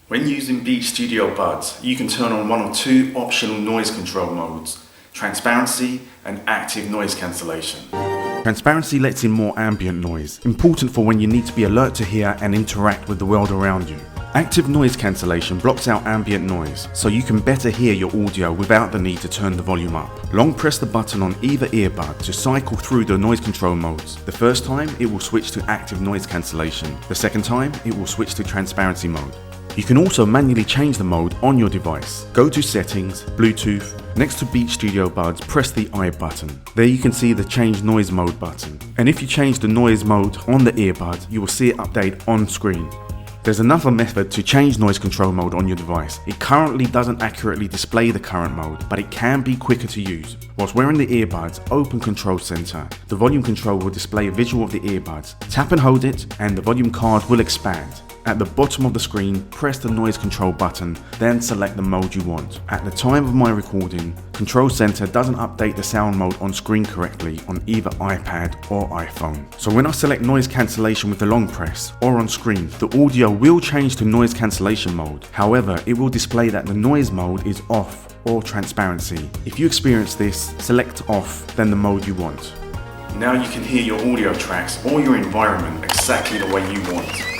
When using Beat Studio Buds, you can turn on one or two optional noise control modes: transparency and active noise cancellation. Transparency lets in more ambient noise, important for when you need to be alert to hear and interact with the world around you. Active noise cancellation blocks out ambient noise, so you can better hear your audio without the need to turn the volume up. Long press the button on either earbud to cycle through the noise control modes. The first time, it will switch to active noise cancellation. The second time, it will switch to transparency mode. You can also manually change the mode on your device. Go to Settings, Bluetooth. Next to Beat Studio Buds, press the I button. There you can see the Change Noise Mode button. And if you change the noise mode on the earbud, you will see it update on screen. There's another method to change noise control mode on your device. It currently doesn't accurately display the current mode, but it can be quicker to use. Whilst wearing the earbuds, open Control Center. The volume control will display a visual of the earbuds. Tap and hold it, and the volume card will expand. At the bottom of the screen, press the noise control button, then select the mode you want. At the time of my recording, Control Center doesn't update the sound mode on screen correctly on either iPad or iPhone. So when I select noise cancellation with the long press or on screen, the audio will change to noise cancellation mode. However, it will display that the noise mode is off or transparency. If you experience this, select off, then the mode you want. Now you can hear your audio tracks or your environment exactly the way you want.